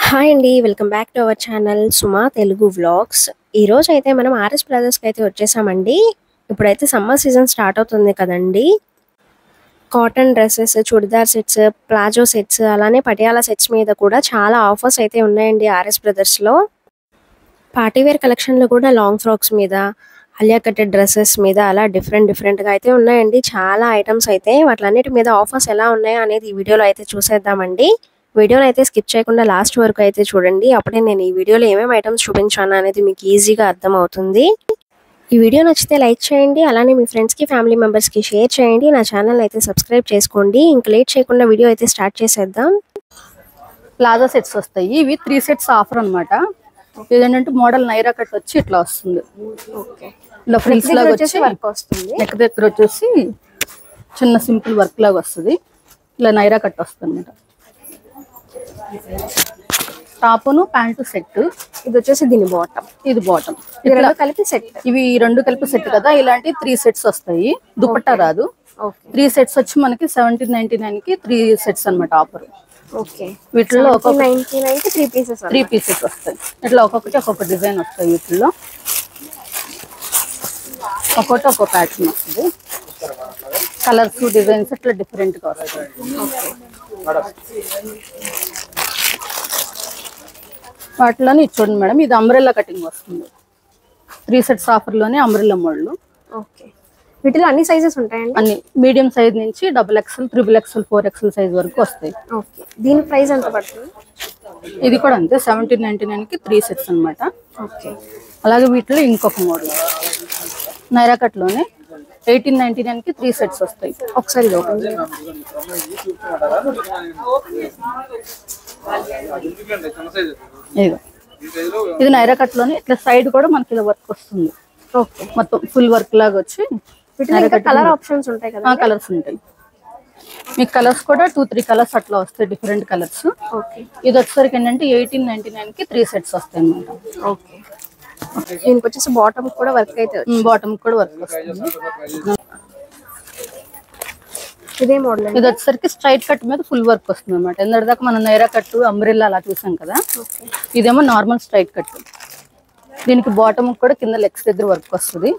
Hi అండి. Welcome back to our channel Suma Telugu vlogs. ఈరోజు అయితే మనం ఆర్ఎస్ బ్రదర్స్కి అయితే వచ్చేసామండి. ఇప్పుడైతే సమ్మర్ సీజన్ స్టార్ట్ అవుతుంది కదండి. Cotton dresses, churidar sets, palazzo sets, అలానే పటియాలా సెట్స్ మీద కూడా చాలా ఆఫర్స్ అయితే ఉన్నాయండి ఆర్ఎస్ బ్రదర్స్లో. పార్టీవేర్ కలెక్షన్లో కూడా లాంగ్ ఫ్రాక్స్ మీద, హలియా కట్టెడ్ డ్రెస్సెస్ మీద అలా డిఫరెంట్గా అయితే ఉన్నాయండి. చాలా ఐటమ్స్ అయితే వాటిలన్నిటి మీద ఆఫర్స్ ఎలా ఉన్నాయో అనేది ఈ వీడియోలో అయితే చూసేద్దామండి. వీడియోని అయితే స్కిప్ చేయకుండా లాస్ట్ వరకు అయితే చూడండి. అప్పుడే నేను ఈ వీడియోలో ఏమేమి ఐటమ్స్ చూపించాను అనేది మీకు ఈజీగా అర్థమవుతుంది. ఈ వీడియో నచ్చితే లైక్ చేయండి. అలానే మీ ఫ్రెండ్స్కి, ఫ్యామిలీ మెంబర్స్కి షేర్ చేయండి. నా ఛానల్ అయితే సబ్స్క్రైబ్ చేసుకోండి. ఇంక లేట్ చేయకుండా వీడియో అయితే స్టార్ట్ చేసేద్దాం. ప్లాజో సెట్స్ వస్తాయి. ఇవి 3 సెట్స్ ఆఫర్ అనమాట. ఇదేంటంటే మోడల్ నైరా కట్ వచ్చి ఇట్లా వస్తుంది. ఇలా ఫ్రిల్స్ లాగా వచ్చి వర్క్ వస్తుంది. నెక్ దగ్గర వచ్చేసి చిన్న సింపుల్ వర్క్ లాగా వస్తుంది. ఇలా నైరా కట్ వస్తుంది అనమాట. టాపును ప్యాంటు సెట్. ఇది వచ్చేసి దీని బాటమ్, ఇది బాటమ్. ఇట్లా కలిపి సెట్. ఇవి 2 కలిపి సెట్ కదా. ఇలాంటి 3 సెట్స్ వస్తాయి. దుపట్టా రాదు. 3 సెట్స్ వచ్చి మనకి 1799 కి 3 సెట్స్ అనమాట ఆఫర్. ఓకే, వీటిలో 99 కి 3 పీసెస్ 3 పీసెస్ వస్తాయి. ఇట్లా ఒక్కొక్కటి ఒక్కొక్క డిజైన్ వస్తాయి. వీటిల్లో ఒక్కొక్కటి ఒక్కొక్క ప్యాటర్న్ వస్తుంది. కలర్స్, డిజైన్స్ ఇట్లా డిఫరెంట్ గా వస్తాయి. వాటిలోనే ఇది చూడండి మేడం, ఇది అంబ్రెల్లా కటింగ్ వస్తుంది. 3 సెట్స్ ఆఫర్ లోనే అంబ్రెల్లా మోడల్. ఓకే, వీటిలో అన్ని సైజెస్ ఉంటాయండి. అన్ని మీడియం సైజ్ నుంచి XXL, XXL, 4XL సైజ్ వరకు వస్తాయి. ఓకే, దీని ప్రైస్ ఎంత పడుతుంది? ఇది కూడా అంతే, 1799 కి 3 సెట్స్ అనమాట. ఓకే, అలాగే వీటిలో ఇంకొక మోడల్ నైరా కట్ లోనే 1899 కి 3 సెట్స్ వస్తాయి. ఒకసారి ఇది ఓపెన్ చేయండి. ఇది నైరా కట్ లోనే ఇట్లా సైడ్ కూడా మనకి ఇలా వర్క్ వస్తుంది. ఓకే, మొత్తం ఫుల్ వర్క్ లాగా వచ్చి కలర్ ఆప్షన్స్ ఉంటాయి కదా. కలర్స్ ఉంటాయి. మీకు కలర్స్ కూడా 2-3 కలర్స్ అట్లా వస్తాయి, డిఫరెంట్ కలర్స్. ఓకే, ఇది వచ్చేసరికి ఏంటంటే 1899 కి 3 సెట్స్ వస్తాయి అన్నమాట. ఓకే, దీనికి వచ్చేసి బాటమ్ కూడా వర్క్ అయితే బాటమ్ కూడా వర్క్ వస్తుంది. ఇదే మోడల్. ఇది వచ్చేసరికి స్ట్రైట్ కట్ మీద ఫుల్ వర్క్ వస్తుంది అనమాట. ఎందుకంటే దాకా మనం నైరా కట్, అంబ్రెల్లా అలా చూసాం కదా. ఇదేమో నార్మల్ స్ట్రైట్ కట్. దీనికి బాటమ్ కూడా కింద లెగ్స్ దగ్గర వర్క్ వస్తుంది.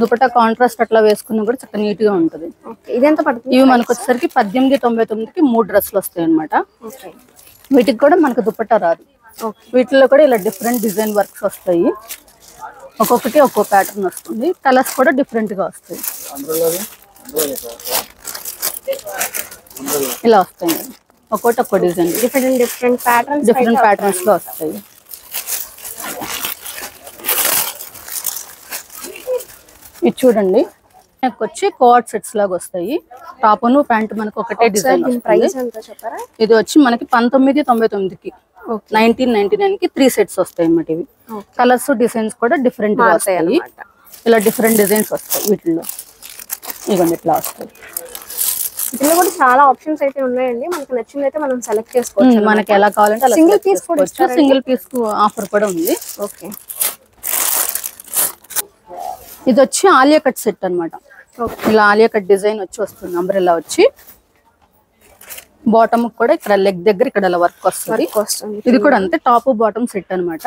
దుపట్టా కాంట్రాస్ట్ అట్లా వేసుకున్నా కూడా చక్కగా నీట్ గా ఉంటుంది. ఇది ఎంత పడుతుంది? ఇవి మనకు వచ్చేసరికి 1899 కి 3 డ్రెస్సులు వస్తాయి అనమాట. వీటికి కూడా మనకు దుపట్టా రాదు. వీటిలో కూడా ఇలా డిఫరెంట్ డిజైన్ వర్క్స్ వస్తాయి. ఒక్కొక్కటి ఒక్కో ప్యాటర్న్ వస్తుంది. కలర్స్ కూడా డిఫరెంట్ గా వస్తాయి. ఇలా వస్తాయి ఒక్కొక్కటి ఒక్కో డిజైన్, డిఫరెంట్ ప్యాటర్న్స్ లో వస్తాయి. ఇది చూడండి, వచ్చి కోట్ సెట్స్ లాగా వస్తాయి. టాప్ ను ప్యాంట్ మనకు ఒకటే డిజైన్. ఇది వచ్చి మనకి 1999 కి 1999 కి 3 సెట్స్ వస్తాయి అన్నమాట. ఇవి కలర్స్, డిజైన్స్ కూడా డిఫరెంట్ గా వస్తాయి. ఇలా డిఫరెంట్ డిజైన్స్ వస్తాయి వీటిల్లో. ఇవన్నీ ఇట్లా వస్తాయి. వీటిలో కూడా చాలా ఆప్షన్స్ అయితే ఉన్నాయండి. మనకు నచ్చింది అయితే మనం సెలెక్ట్ చేసుకోవచ్చు. మనకి ఎలా కావాలంటే అలా సింగిల్ పీస్ కూడా ఇస్తారు. సింగిల్ పీస్ ఆఫర్ కూడా ఉంది. ఓకే, ఇది వచ్చి ఆలియా కట్ సెట్ అనమాట. ఇలా ఆలియా కట్ డిజైన్ వచ్చి వస్తుంది. అంబ్రెల్లా వచ్చి బాటమ్ కూడా ఇక్కడ లెగ్ దగ్గర ఇక్కడ ఇలా వర్క్ వస్తుంది. ఇది కూడా అంతే, టాప్ బాటమ్ సెట్ అనమాట.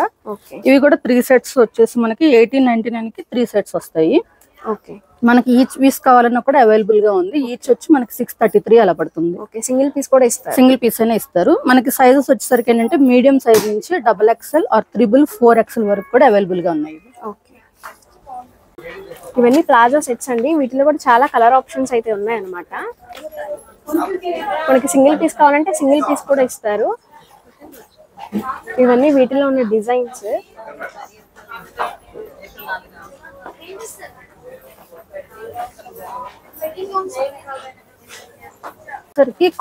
ఇవి కూడా 3 సెట్స్ వచ్చేసి మనకి 1899 కి 3 సెట్స్ వస్తాయి. ఓకే, మనకి ఈచ్ పీస్ కావాలన్నా కూడా అవైలబుల్ గా ఉంది. ఈచ్ వచ్చి మనకి 633 అలా పడుతుంది. ఓకే, సింగిల్ పీస్ కూడా ఇస్తారు. సింగిల్ పీస్ అయినా ఇస్తారు. మనకి సైజెస్ వచ్చేసరికి ఏంటంటే మీడియం సైజ్ నుంచి XXL ఆర్ 4XL వరకు కూడా అవైలబుల్ గా ఉన్నాయి. ఓకే, ఇవన్నీ ప్లాజో సెట్స్ అండి. వీటిలో కూడా చాలా కలర్ ఆప్షన్స్ అయితే ఉన్నాయి అన్నమాట. మనకి సింగిల్ పీస్ కావాలంటే సింగిల్ పీస్ కూడా ఇస్తారు. ఇవన్నీ వీటిలో ఉన్న designs.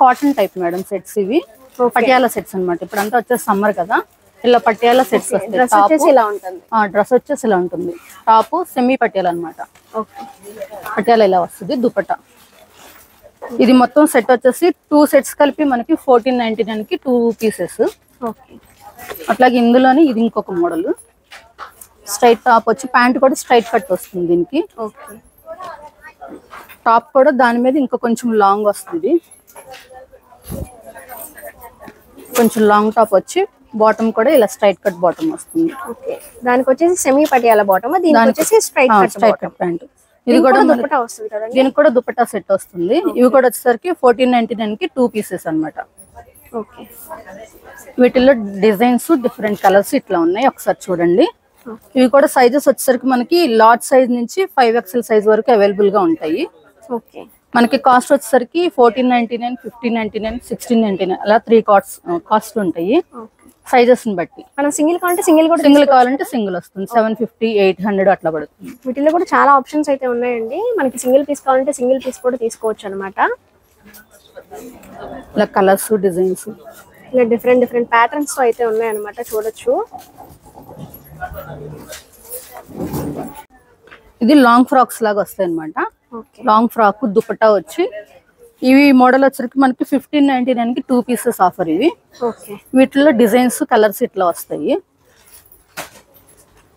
Cotton type madam sets. ఇవి పటియాలా సెట్స్ అనమాట. ఇప్పుడు అంతా వచ్చేసి సమ్మర్ కదా, ఇలా పటియాలా సెట్స్ వస్తాయి. డ్రెస్ వచ్చేసి ఇలా ఉంటుంది. టాప్ సెమీ పటియాలా అనమాట. పటియాలా ఇలా వస్తుంది. దుపట్టా ఇది మొత్తం సెట్ వచ్చేసి 2 సెట్స్ కలిపి మనకి 1499 కి 2 పీసెస్. అట్లాగే ఇందులోనే ఇది ఇంకొక మోడల్. స్ట్రైట్ టాప్ వచ్చి ప్యాంట్ కూడా స్ట్రైట్ కట్ వస్తుంది దీనికి. టాప్ కూడా దాని మీద ఇంకా కొంచెం లాంగ్ వస్తుంది. కొంచెం లాంగ్ టాప్ వచ్చి బాటమ్ కూడా ఇలా స్ట్రైట్ కట్ బాటమ్ వస్తుంది. ఓకే, దానికి వచ్చేసి సెమీ పటియాలా బాటమ్, దీనికి వచ్చేసి స్ట్రైట్ కట్ ప్యాంట్. ఇది కూడా దుపట్టా వస్తుంది కదండి. దీనికి కూడా దుపట్టా సెట్ వస్తుంది. ఇవి కూడా వచ్చేసరికి 1499 కి 2 పీసెస్ అన్నమాట. ఓకే, వీటిల్లో డిజైన్స్ డిఫరెంట్ కలర్స్ ఇట్లా ఉన్నాయి, ఒకసారి చూడండి. ఇవి కూడా సైజెస్ వచ్చేసరికి మనకి లార్జ్ సైజ్ నుంచి 5XL సైజ్ వరకు అవైలబుల్ గా ఉంటాయి. ఓకే, మనకి కాస్ట్ వచ్చేసరికి 1499, 1599, 1699 అలా 3 కాస్ట్ ఉంటాయి సైజెస్ ని బట్టి. మనం సింగిల్ కావాలంటే సింగిల్ కూడా, సింగిల్ కావాలంటే సింగిల్ వస్తుంది. 750, 800 అట్లా పడుతుంది. వీటిలో కూడా చాలా ఆప్షన్స్ అయితే ఉన్నాయండి. మనకి సింగిల్ పీస్ కావాలంటే సింగిల్ పీస్ కూడా తీసుకోవచ్చు అనమాట. ఇలా కలర్స్ డిజైన్స్ ఇలా డిఫరెంట్ ప్యాటర్న్స్ తో అయితే ఉన్నాయి అనమాట, చూడొచ్చు. ఇది లాంగ్ ఫ్రాక్స్ లాగా వస్తాయి అనమాట. లాంగ్ ఫ్రాక్ దుపట్టా వచ్చి ఇవి మోడల్ వచ్చరికి మనకి 1599 కి 2 పీసెస్ ఆఫర్. ఇవి వీటిలో డిజైన్స్ కలర్స్ ఇట్లా వస్తాయి,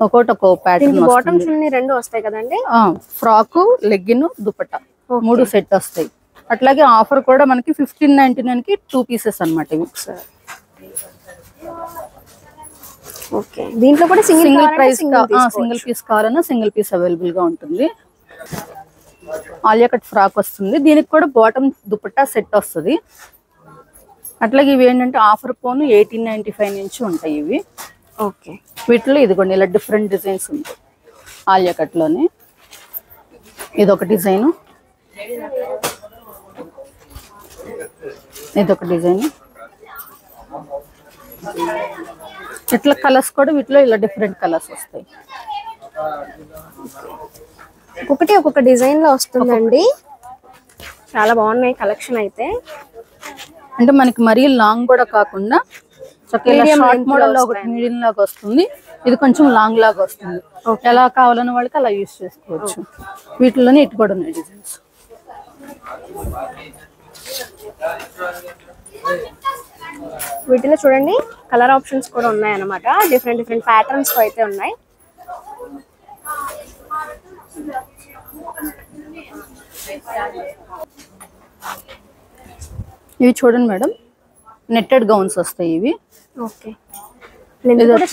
ఒక్కొక్కటి ఒక్కో ప్యాటర్న్. బాటమ్స్ రెండు వస్తాయి కదండి. ఫ్రాక్, లెగ్గిన్, దుపట్టా 3 సెట్ వస్తాయి. అట్లాగే ఆఫర్ కూడా మనకి 1599 కి 2 పీసెస్ అనమాట. ఇవి ఓకే, దీంట్లో కూడా సింగిల్ ప్రైస్ సింగిల్ పీస్ కావాలన్నా సింగిల్ పీస్ అవైలబుల్ గా ఉంటుంది. ఆలియా కట్ ఫ్రాక్ వస్తుంది, దీనికి కూడా బాటమ్ దుపట్టా సెట్ వస్తుంది. అట్లాగే ఇవి ఏంటంటే ఆఫర్ పోను 1895 నుంచి ఉంటాయి ఇవి. ఓకే, వీటిలో ఇదిగోండి ఇలా డిఫరెంట్ డిజైన్స్ ఉంటాయి ఆలియా కట్ లోనే. ఇదొక డిజైన్, ఇదొక డిజైన్. ఇట్లా కలర్స్ కూడా వీటిలో ఇలా డిఫరెంట్ కలర్స్ వస్తాయి. ఒక్కొక్క డిజైన్ లో వస్తుందండి. చాలా బాగున్నాయి కలెక్షన్ అయితే. అంటే మనకి మరీ లాంగ్ కూడా కాకుండా షార్ట్ మోడల్ లో ఒకటి మీడియం లాగా వస్తుంది, ఇది కొంచెం లాంగ్ లాగా వస్తుంది. ఎలా కావాలన్న వాళ్ళకి అలా యూజ్ చేసుకోవచ్చు. వీటిలోనే ఇటు కూడా ఉన్నాయి డిజైన్స్. వీటిలో చూడండి కలర్ ఆప్షన్స్ కూడా ఉన్నాయి అన్నమాట. డిఫరెంట్ ప్యాటర్న్స్ అయితే ఉన్నాయి. ఇవి చూడండి మేడం, నెట్టెడ్ గౌన్స్ వస్తాయి ఇవి. ఓకే,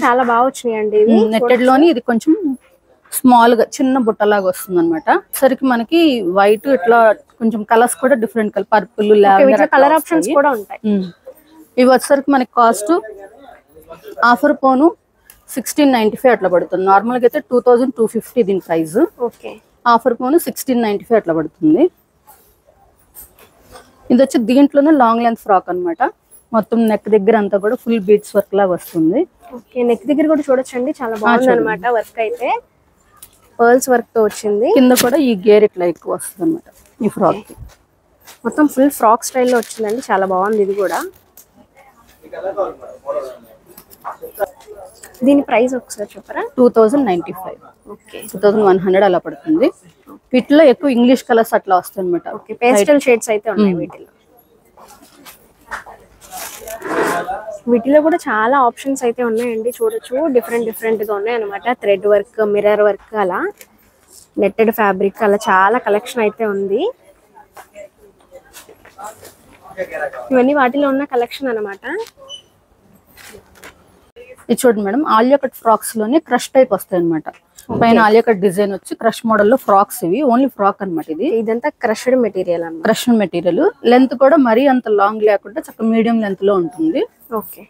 చాలా బాగా వచ్చినాయండి. నెట్టెడ్ లోని ఇది కొంచెం స్మాల్ గా చిన్న బుట్టలాగా వస్తుంది అనమాట. సరికి మనకి వైట్ ఇట్లా కొంచెం కలర్స్ కూడా different colour, purple, lavender colour options కూడా ఉంటాయి. ఇవి వచ్చేసరికి మనకి కాస్ట్ ఆఫర్ పోను 1695 అట్లా పడుతుంది. నార్మల్ గా అయితే 2250 దీని ప్రైస్. ఓకే, ఆఫర్ పోను 1695 అట్లా పడుతుంది. ఇది వచ్చి దీంట్లోనే లాంగ్ లెంత్ ఫ్రాక్ అనమాట. మొత్తం నెక్ దగ్గర అంతా కూడా ఫుల్ బీడ్స్ వర్క్ లాగా వస్తుంది. ఓకే, నెక్ దగ్గర కూడా చూడొచ్చండి, చాలా బాగుంది అనమాట. వర్క్ అయితే పర్ల్స్ వర్క్ తో వచ్చింది. కింద కూడా ఈ గేర్ ఇట్లా ఎక్కువ వస్తుంది అనమాట ఈ ఫ్రాక్. మొత్తం ఫుల్ ఫ్రాక్ స్టైల్లో వచ్చిందండి, చాలా బాగుంది ఇది కూడా. దీని ప్రైస్ ఒకసారి చెప్పరా? 2095. ఓకే, 2100 అలా పడుతుంది. వీటిలో ఎక్కువ ఇంగ్లీష్ కలర్స్ అట్లా వస్తాయి అనమాట. ఓకే, పేస్టల్ షేడ్స్ అయితే ఉన్నాయి వీటిలో. వీటిలో కూడా చాలా ఆప్షన్స్ అయితే ఉన్నాయండి, చూడొచ్చు. డిఫరెంట్ గా ఉన్నాయి అనమాట. థ్రెడ్ వర్క్, మిర్రర్ వర్క్, అలా నెట్టెడ్ ఫ్యాబ్రిక్, అలా చాలా కలెక్షన్ అయితే ఉంది. ఇవన్నీ వాటిలో ఉన్న కలెక్షన్ అనమాట. ఇది చూడండి మేడం, ఆలియా కట్ ఫ్రాక్స్ లోనే క్రష్ టైప్ వస్తాయి అనమాట. పైన ఆలియా కట్ డిజైన్ వచ్చి క్రష్ మోడల్ లో ఫ్రాక్స్. ఇవి ఓన్లీ ఫ్రాక్ అనమాట. ఇదంతా క్రష్డ్ మెటీరియల్ అన్నమాట. Crushed material. లెంత్ కూడా మరీ అంత లాంగ్ లేకుండా చక్కగా మీడియం లెంత్ లో ఉంటుంది. ఓకే,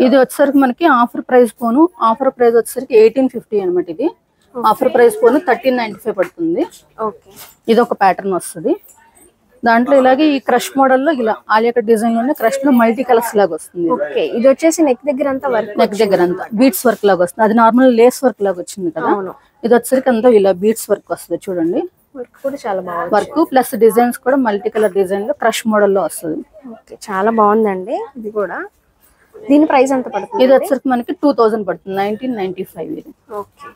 ఇది వచ్చేసరికి మనకి ఆఫర్ ప్రైస్ పోను, ఆఫర్ ప్రైస్ వచ్చేసరికి 1850 అనమాట. ఇది ఆఫర్ ప్రైస్ పోను 1395 పడుతుంది. ఓకే, ఇది ఒక ప్యాటర్న్ వస్తుంది. దాంట్లో ఇలాగే ఈ క్రష్ మోడల్ లో ఇలా ఆలియా కట్ డిజైన్ లోనే క్రష్ లో మల్టీ కలర్స్ లాగా వస్తుంది. ఓకే, ఇది వచ్చేసి నెక్ దగ్గర అంతా వర్క్, నెక్ దగ్గర అంతా బీట్స్ వర్క్ లాగా వస్తుంది. అది నార్మల్ లేస్ వర్క్ లాగా వచ్చింది కదా. ఇది వచ్చేసరికి అంతా ఇలా బీట్స్ వర్క్ వస్తుంది. చూడండి, వర్క్ కూడా చాలా బాగుంది. వర్క్ ప్లస్ డిజైన్స్ కూడా మల్టీ కలర్ డిజైన్ లో క్రష్ మోడల్ లో వస్తుంది. ఓకే, చాలా బాగుందండి ఇది కూడా. దీని ప్రైస్ ఎంత పడుతుంది? ఇది వచ్చేసరికి మనకి 2000 పడుతుంది, 1995 ఇది. ఓకే,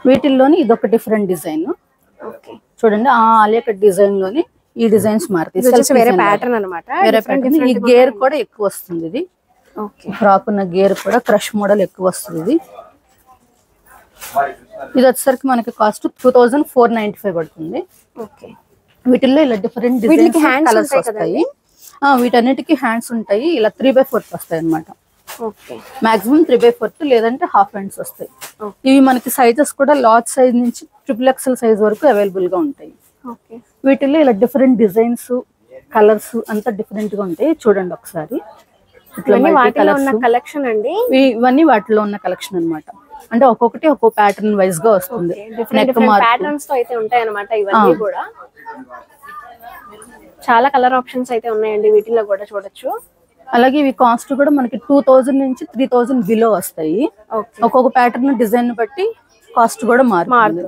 వీటిల్లోని ఇదొక డిఫరెంట్ డిజైన్. ఓకే, చూడండి, ఆ ఆలియా కట్ డిజైన్ లోని ఈ డిజైన్స్ మారుతాయి. వేరే ప్యాటర్న్ అన్నమాట. వేరే ప్యాటర్న్. ఈ గేర్ కూడా ఎక్కువ వస్తుంది ఇది. ఓకే, ఫ్రాక్ ఉన్న గేర్ కూడా క్రష్ మోడల్ ఎక్కువ వస్తుంది ఇది. ఇది వచ్చేసరికి మనకి కాస్ట్ 2495 పడుతుంది. ఓకే, వీటిల్లో ఇలా డిఫరెంట్ డిజైన్స్ కలర్స్ వస్తాయి. వీటన్నిటికీ హ్యాండ్స్ ఉంటాయి. ఇలా 3/4 వస్తాయి అనమాట. ఓకే, మాక్సిమం 3/4 లేదంటే హాఫ్ హ్యాండ్స్ వస్తాయి. ఇవి మనకి సైజెస్ కూడా లార్జ్ సైజ్ నుంచి XXL సైజ్ వరకు అవైలబుల్ గా ఉంటాయి. ఓకే, వీటిలో ఇలా డిఫరెంట్ డిజైన్స్, కలర్స్ అంతా డిఫరెంట్ గా ఉంటాయి. చూడండి ఒకసారి. వాటిలో ఉన్న కలెక్షన్ అండి. ఇవన్నీ వాటిలో ఉన్న కలెక్షన్ అన్నమాట. అంటే ఒక్కొక్కటి ఒక్కో ప్యాటర్న్ వైజ్ గా వస్తుంది. ప్యాటర్న్స్ తో అయితే ఉంటాయి అన్నమాట. ఇవన్నీ కూడా చాలా కలర్ ఆప్షన్స్ అయితే ఉన్నాయండి వీటిలో కూడా చూడొచ్చు. అలాగే ఇవి కాస్ట్ కూడా మనకి 2000 నుంచి 3000 బిలో వస్తాయి. ఒక్కొక్క ప్యాటర్న్ డిజైన్ బట్టి కాస్ట్ కూడా మారుతుంది.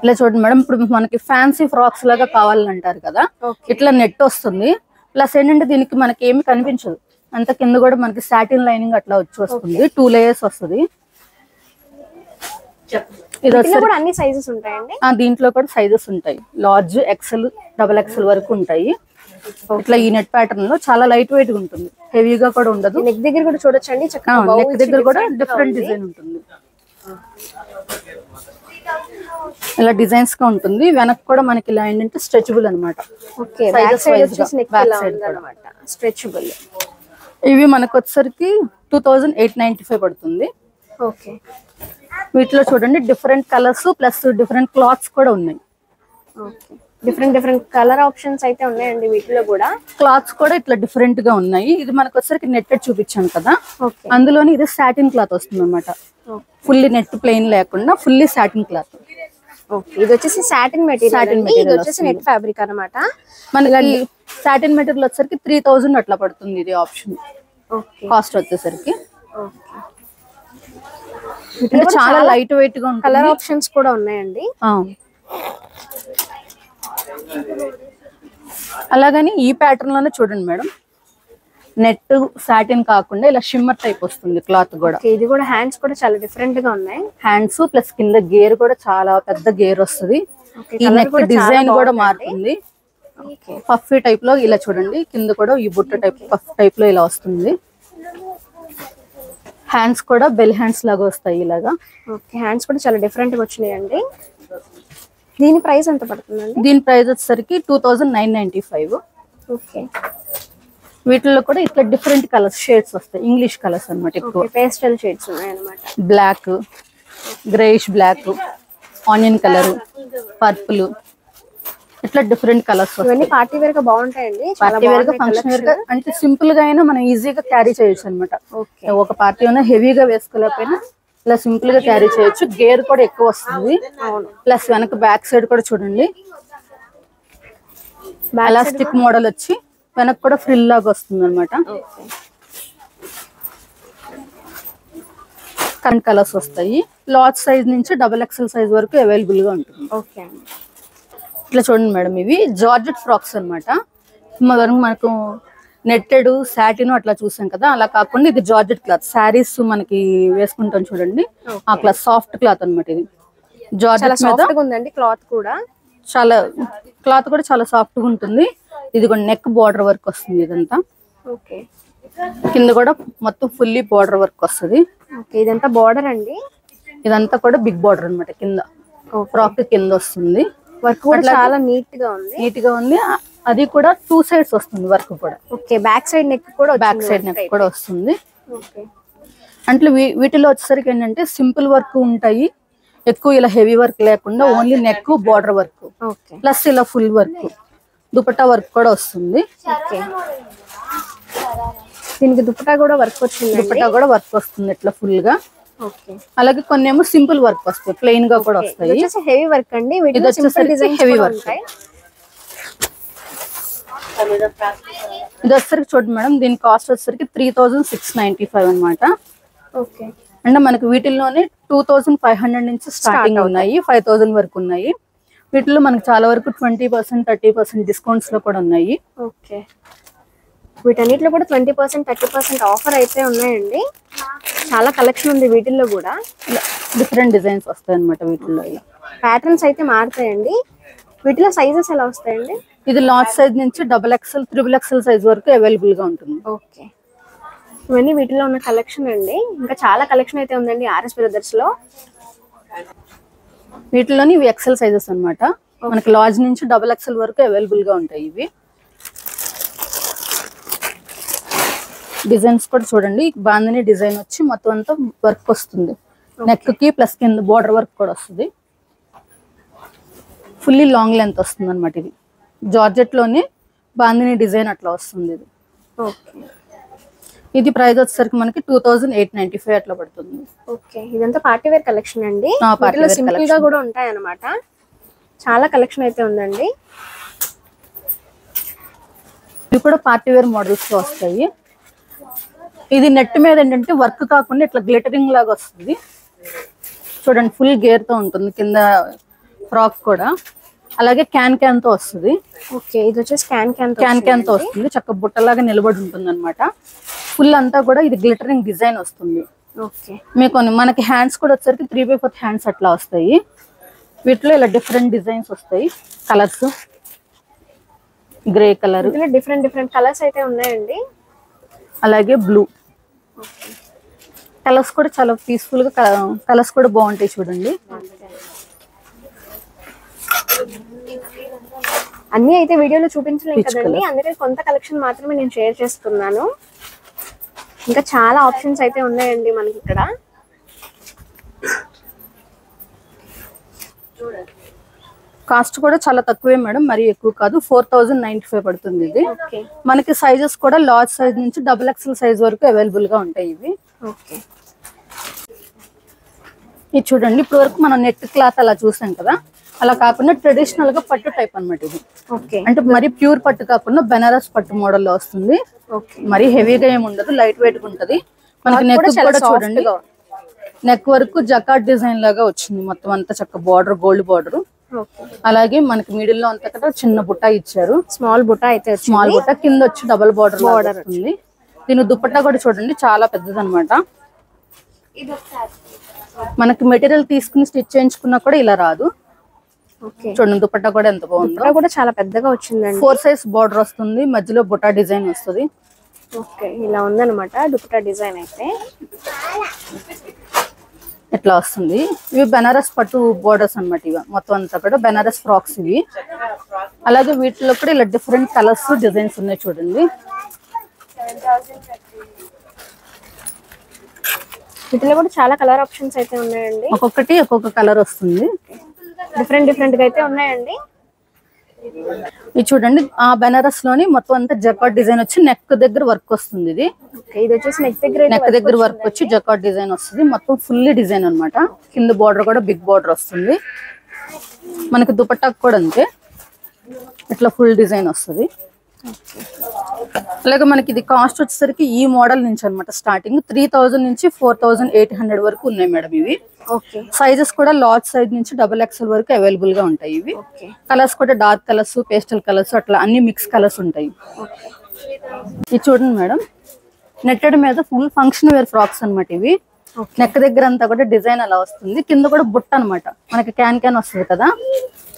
ఇలా చూడండి మేడం, ఇప్పుడు మనకి ఫ్యాన్సీ ఫ్రాక్స్ లాగా కావాలంటారు కదా, ఇట్లా నెట్ వస్తుంది. ప్లస్ ఏంటంటే దీనికి మనకి ఏమి కనిపించదు, అంత కింద కూడా మనకి సాటిన్ లైనింగ్ అట్లా వస్తుంది. 2 లేయర్స్ వస్తుంది. ఇది వచ్చి అన్ని సైజెస్ ఉంటాయండి. దీంట్లో కూడా సైజెస్ ఉంటాయి. లార్జ్, XL, XXL వరకు ఉంటాయి. ఇట్లా ఈ నెట్ ప్యాటర్న్ లో చాలా లైట్ వెయిట్ గా ఉంటుంది, హెవీగా కూడా ఉండదు. నెక్ దగ్గర కూడా చూడొచ్చండి, నెక్ దగ్గర కూడా డిఫరెంట్ డిజైన్ ఉంటుంది. ఇలా డిజైన్స్ గా ఉంటుంది. వెనక్కి కూడా మనకి ఇలా ఏంటంటే స్ట్రెచబుల్ అనమాట. స్ట్రెచబుల్. ఇవి మనకు వచ్చేసరికి 2895 పడుతుంది. ఓకే, వీటిలో చూడండి different colours plus different clothes కూడా ఉన్నాయి. డిఫరెంట్ కలర్ ఆప్షన్స్ అయితే ఉన్నాయండి వీటిలో కూడా. క్లాత్స్ కూడా ఇట్లా డిఫరెంట్ గా ఉన్నాయి. ఇది మనకు వచ్చేసరికి నెట్టెడ్ చూపించాను కదా, అందులోని ఇది సాటిన్ క్లాత్ వస్తుంది అనమాట. ఫుల్లీ నెట్ ప్లెయిన్ లేకుండా ఫుల్లీ సాటిన్ క్లాత్. ఇది వచ్చేసి సాటిన్ మెటీరియల్, ఇది వచ్చేసి నెట్ ఫ్యాబ్రిక్ అన్నమాట. మనకి సాటిన్ మెటీరియల్ వచ్చేసరికి 3000 అట్లా పడుతుంది. ఇది ఆప్షన్ కాస్ట్ వచ్చేసరికి చాలా లైట్ వెయిట్ గా ఉంటుంది. కలర్ ఆప్షన్స్ కూడా ఉన్నాయండి. అలాగని ఈ ప్యాటర్న్ లోనే చూడండి మేడం, నెట్ సాటిన్ కాకుండా ఇలా షిమ్మర్ టైప్ వస్తుంది క్లాత్ కూడా. ఇది కూడా హ్యాండ్స్ కూడా చాలా డిఫరెంట్ గా ఉన్నాయి. హ్యాండ్స్ ప్లస్ కింద గేర్ కూడా చాలా పెద్ద గేర్ వస్తుంది. ఈ నెక్ డిజైన్ కూడా మారుతుంది. పఫీ టైప్ లో ఇలా చూడండి, కింద కూడా ఈ బుట్ట టైప్ పఫ్ టైప్ లో ఇలా వస్తుంది. హ్యాండ్స్ కూడా బెల్ హ్యాండ్స్ లాగా వస్తాయి ఇలాగా. హ్యాండ్స్ కూడా చాలా డిఫరెంట్ గా వచ్చినాయండి. దీని ప్రైస్ ఎంత పడుతుందండి? దీని ప్రైస్ వచ్చేసరికి 2995. ఓకే, వీటిలో కూడా ఇట్లా డిఫరెంట్ కలర్స్ షేడ్స్ వస్తాయి. ఇంగ్లీష్ కలర్స్ అన్నమాట. ఎక్కువ పేస్టల్ షేడ్స్ ఉన్నాయన్నమాట. Black, greyish black, onion colour, purple, ఇట్లా డిఫరెంట్ కలర్స్ వస్తాయి. పార్టీ వేర్ గా బాగుంటాయండి. పార్టీ వేర్ గా, ఫంక్షన్ వేర్ గా, అంటే సింపుల్ గా అయినా మనం ఈజీగా క్యారీ చేయొచ్చు అనమాట. ఒక పార్టీ అయినా హెవీగా వేసుకోలేకపోయినా ఇలా సింపుల్ గా క్యారీ చేయొచ్చు. గేర్ కూడా ఎక్కువ వస్తుంది. ప్లస్ వెనక బ్యాక్ సైడ్ కూడా చూడండి ఎలాస్టిక్ మోడల్ వచ్చి వెనక కూడా ఫ్రిల్ లాగా వస్తుంది అనమాట. కరెంట్ కలర్స్ వస్తాయి. లార్జ్ సైజ్ నుంచి XXL సైజ్ వరకు అవైలబుల్ గా ఉంటుంది. ఓకే, ఇట్లా చూడండి మేడం, ఇవి జార్జెట్ ఫ్రాక్స్ అనమాట. మనకు నెట్టెడ్, సాటిన్ అట్లా చూసాం కదా, అలా కాకుండా ఇది జార్జెట్ క్లాత్. శారీస్ మనకి వేసుకుంటాం చూడండి, ఆ క్లాత్ సాఫ్ట్ క్లాత్ అనమాట. ఇది జార్జెట్ మీద ఉందండి. క్లాత్ కూడా చాలా సాఫ్ట్ గా ఉంటుంది. ఇది కూడా నెక్ బార్డర్ వర్క్ వస్తుంది. ఇదంతా ఓకే, కింద కూడా మొత్తం ఫుల్లీ బార్డర్ వర్క్ వస్తుంది. ఇదంతా బార్డర్ అండి. ఇదంతా కూడా బిగ్ బార్డర్ అనమాట. కింద ఫ్రాక్ కింద వస్తుంది. వర్క్ కూడా చాలా నీట్ గా ఉంది. అది కూడా 2 సైడ్స్ వస్తుంది వర్క్ కూడా. ఓకే, బ్యాక్ సైడ్ నెక్ కూడా వస్తుంది. అంటే వీటిలో వచ్చేసరికి ఏంటంటే సింపుల్ వర్క్ ఉంటాయి, ఎక్కువ ఇలా హెవీ వర్క్ లేకుండా only neck border work plus ఇలా ఫుల్ వర్క్, దుపట్టా వర్క్ కూడా వస్తుంది. దీనికి దుపట్టా కూడా వర్క్ వచ్చింది. దుపట్టా కూడా వర్క్ వస్తుంది ఇట్లా ఫుల్ గా. అలాగే కొన్ని ఏమో సింపుల్ వర్క్ వస్తాయి, ప్లెయిన్ గా కూడా వస్తాయి. హెవీ వర్క్ అండి. ఇది వచ్చేసరికి హెవీ వర్క్. ఇది వచ్చేసరికి చూడండి మేడం, దీని కాస్ట్ వచ్చేసరికి 3695 అనమాట. అంటే మనకి వీటిల్లోనే 2500 నుంచి స్టార్టింగ్ ఉన్నాయి, 5000 వరకు ఉన్నాయి. వీటిలో మనకి చాలా వరకు 20%, 30% డిస్కౌంట్స్ లో కూడా ఉన్నాయి. ఓకే, వీటన్నిటిలో కూడా 20%, 30% ఆఫర్ అయితే ఉన్నాయండి. చాలా కలెక్షన్ ఉంది వీటిల్లో కూడా. డిఫరెంట్ డిజైన్స్ వస్తాయి అనమాట. వీటిల్లో ప్యాటర్న్స్ అయితే మారుతాయండి. వీటిలో సైజెస్ ఎలా వస్తాయండి? ఇది లార్జ్ సైజ్ నుంచి XXL, XXL సైజ్ వరకు అవైలబుల్ గా ఉంటుంది. ఓకే, ఇవన్నీ వీటిలో ఉన్న కలెక్షన్ అండి. ఇంకా చాలా కలెక్షన్ అయితే ఉందండి ఆర్ఎస్ బ్రదర్స్ లో. వీటిలోని ఇవి XL సైజెస్ అనమాట. మనకి లార్జ్ నుంచి XXL వరకు అవైలబుల్ గా ఉంటాయి. ఇవి డిజైన్స్ కూడా చూడండి, బాందిని డిజైన్ వచ్చి మొత్తం అంతా వర్క్ వస్తుంది. నెక్ కి ప్లస్ కింద బోర్డర్ వర్క్ కూడా వస్తుంది. ఫుల్లీ లాంగ్ లెంత్ వస్తుంది అనమాట. ఇది జార్జెట్ లోనే బాందిని డిజైన్ అట్లా వస్తుంది. ఇది ఓకే. ఇది ప్రైస్ వచ్చేసరికి మనకి 2895 అట్లా పడుతుంది. ఓకే. ఇదంతా పార్టీ వేర్ కలెక్షన్ అండి. సింపుల్ గా కూడా ఉంటాయి అన్నమాట. చాలా కలెక్షన్ అయితే ఉందండి. ఇవి కూడా పార్టీ వేర్ మోడల్స్ లో వస్తాయి. ఇది నెట్ మీద ఏంటంటే వర్క్ కాకుండా ఇట్లా గ్లిటరింగ్ లాగా వస్తుంది చూడండి. ఫుల్ గేర్ తో ఉంటుంది కింద ఫ్రాక్ కూడా. అలాగే క్యాన్ తో వస్తుంది. ఓకే. ఇది వచ్చేసి క్యాన్ తో వస్తుంది. చక్క బుట్టలాగా నిలబడి ఉంటుంది అనమాట. ఫుల్ అంతా కూడా ఇది గ్లిటరింగ్ డిజైన్ వస్తుంది. ఓకే. మీకు మనకి హ్యాండ్స్ కూడా వచ్చేసరికి 3/4 హ్యాండ్స్ అట్లా వస్తాయి. వీటిలో ఇలా డిఫరెంట్ డిజైన్స్ వస్తాయి. Colours grey colour, different colours అయితే ఉన్నాయండి. అలాగే బ్లూ కలర్స్ కూడా చాలా పీస్ఫుల్ గా కలర్స్ కూడా బాగుంటాయి చూడండి. అన్ని అయితే వీడియోలో చూపించలేదు కదండి, అందుకే కొంత కలెక్షన్ మాత్రమే నేను షేర్ చేస్తున్నాను. ఇంకా చాలా ఆప్షన్స్ అయితే ఉన్నాయండి మనకి ఇక్కడ. కాస్ట్ కూడా చాలా తక్కువే మేడం, మరి ఎక్కువ కాదు. 4095 పడుతుంది ఇది. మనకి సైజెస్ కూడా లార్జ్ సైజ్ నుంచి XXL సైజ్ వరకు అవైలబుల్ గా ఉంటాయి ఇవి. ఇది చూడండి, ఇప్పుడు వరకు మనం నెట్ క్లాత్ అలా చూసాం కదా, అలా కాకుండా ట్రెడిషనల్ గా పట్టు టైప్ అన్నమాట ఇది. అంటే మరి ప్యూర్ పట్టు కాకుండా బెనారస్ పట్టు మోడల్ లో వస్తుంది. మరి హెవీగా ఏమి ఉండదు, లైట్ వెయిట్ గా ఉంటది. మనకి నెక్ కూడా చూడండి, నెక్ వరకు జకాట్ డిజైన్ లాగా వచ్చింది. మొత్తం అంతా చక్క బార్డర్, గోల్డ్ బార్డర్. అలాగే మనకి మిడిల్ లో అంతా కదా చిన్న బుట్ట ఇచ్చారు. స్మాల్ బుట్ట అయితే, స్మాల్ బుట్ట కింద వచ్చి డబుల్ బార్డర్ వస్తుంది. దీని దుపట్టా కూడా చూడండి చాలా పెద్దది అనమాట. మనకి మెటీరియల్ తీసుకుని స్టిచ్ చేయించుకున్నా కూడా ఇలా రాదు. చూడండి దుపట్టా కూడా ఎంత బాగుందో, కూడా చాలా పెద్దగా వచ్చిందండి. 4 సైజ్ బార్డర్ వస్తుంది, మధ్యలో బుట్ట డిజైన్ వస్తుంది. ఓకే, ఇలా ఉందన్నమాట దుపట్టా డిజైన్ అయితే. ఇట్లా వస్తుంది. ఇవి బెనారస్ పట్టు బోర్డర్స్ అన్నమాట. ఇవి మొత్తం అంతా కూడా బెనారస్ ఫ్రాక్స్ ఇవి. అలాగే వీటిలో కూడా ఇలా డిఫరెంట్ కలర్స్, డిజైన్స్ ఉన్నాయి చూడండి. వీటిలో కూడా చాలా కలర్ ఆప్షన్స్ అయితే ఉన్నాయండి. ఒక్కొక్కటి ఒక్కొక్క కలర్ వస్తుంది. డిఫరెంట్ గా అయితే ఉన్నాయండి. ఇది చూడండి, ఆ బెనారస్ లోని మొత్తం అంతా జకాట్ డిజైన్ వచ్చి నెక్ దగ్గర వర్క్ వస్తుంది. ఇది వచ్చేసి నెక్ దగ్గర వర్క్ వచ్చి జకాట్ డిజైన్ వస్తుంది. మొత్తం ఫుల్లీ డిజైన్ అన్నమాట. కింద బార్డర్ కూడా బిగ్ బార్డర్ వస్తుంది. మనకి దుపట్టా కూడా అంతే, ఇట్లా ఫుల్ డిజైన్ వస్తుంది. అలాగే మనకి ఇది కాస్ట్ వచ్చేసరికి ఈ మోడల్ నుంచి అన్నమాట స్టార్టింగ్ 3000 నుంచి 4800 వరకు ఉన్నాయి మేడం ఇవి. సైజెస్ కూడా లార్జ్ సైజ్ నుంచి XXL వరకు అవైలబుల్ గా ఉంటాయి ఇవి. కలర్స్ కూడా డార్క్ కలర్స్, పేస్టల్ కలర్స్, అట్లా అన్ని మిక్స్ కలర్స్ ఉంటాయి. ఇది చూడండి మేడం, నెట్టెడ్ మీద ఫుల్ ఫంక్షన్ వేర్ ఫ్రాక్స్ అన్నమాట ఇవి. నెక్ దగ్గర అంతా కూడా డిజైన్ అలా వస్తుంది. కింద కూడా బుట్ట అన్నమాట. మనకి క్యాన్ వస్తుంది కదా,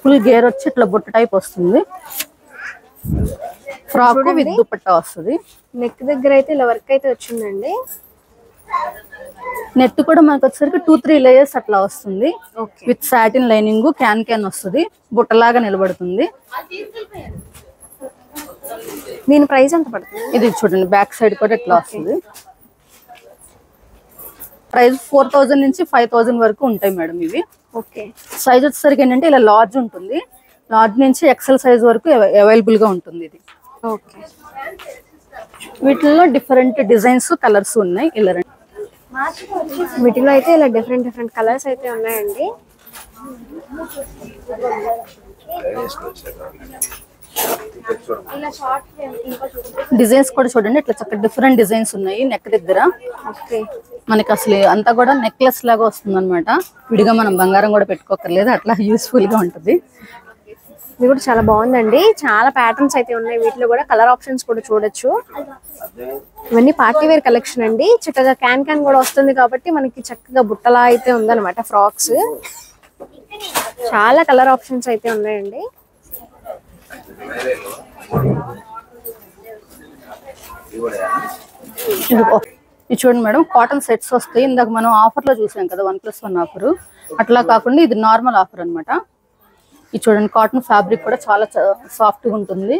ఫుల్ గేర్ వచ్చి ఇట్లా బుట్ట టైప్ వస్తుంది. ఫ్రాక్ విత్ దుపట్టా వస్తుంది. నెక్ దగ్గర అయితే ఇలా వర్క్ అయితే వచ్చిందండి. నెట్ కూడా మనకు వచ్చేసరికి 2-3 లేయర్స్ అట్లా వస్తుంది. విత్ సాటిన్ లైనింగ్, క్యాన్ వస్తుంది. బుట్టలాగా నిలబడుతుంది. దీని ప్రైస్ ఎంత పడుతుంది? ఇది చూడండి, బ్యాక్ సైడ్ కూడా ఇట్లా వస్తుంది. ప్రైస్ 4000 నుంచి 5000 వరకు ఉంటాయి మేడం ఇవి. సైజ్ వచ్చేసరికి ఏంటంటే ఇలా లార్జ్ ఉంటుంది. లార్జ్ నుంచి XL సైజ్ వరకు అవైలబుల్ గా ఉంటుంది ఇది. వీటిలో డిఫరెంట్ డిజైన్స్, కలర్స్ ఉన్నాయి. ఇలా వీటిలో అయితే ఇలా డిఫరెంట్ కలర్స్ అయితే ఉన్నాయండి. డిజైన్స్ కూడా చూడండి, ఇట్లా చక్కగా డిఫరెంట్ డిజైన్స్ ఉన్నాయి నెక్ దగ్గర. మనకి అసలు అంతా కూడా నెక్లెస్ లాగా వస్తుంది అనమాట. విడిగా మనం బంగారం కూడా పెట్టుకోకర్లేదు, అట్లా యూస్ఫుల్ గా ఉంటుంది. ఇది కూడా చాలా బాగుందండి. చాలా ప్యాటర్న్స్ అయితే ఉన్నాయి. వీటిలో కూడా కలర్ ఆప్షన్స్ కూడా చూడొచ్చు. ఇవన్నీ పార్టీ వేర్ కలెక్షన్ అండి. చక్కగా క్యాన్ కూడా వస్తుంది కాబట్టి మనకి చక్కగా బుట్టలా అయితే ఉందన్నమాట ఫ్రాక్స్. చాలా కలర్ ఆప్షన్స్ అయితే ఉన్నాయండి. ఇది చూడండి మేడం, కాటన్ సెట్స్ వస్తాయి. ఇందాక మనం ఆఫర్ లో చూసాం కదా 1+1 ఆఫర్, అట్లా కాకుండా ఇది నార్మల్ ఆఫర్ అన్నమాట. ఇది చూడండి కాటన్ ఫ్యాబ్రిక్ కూడా చాలా సాఫ్ట్ గా ఉంటుంది.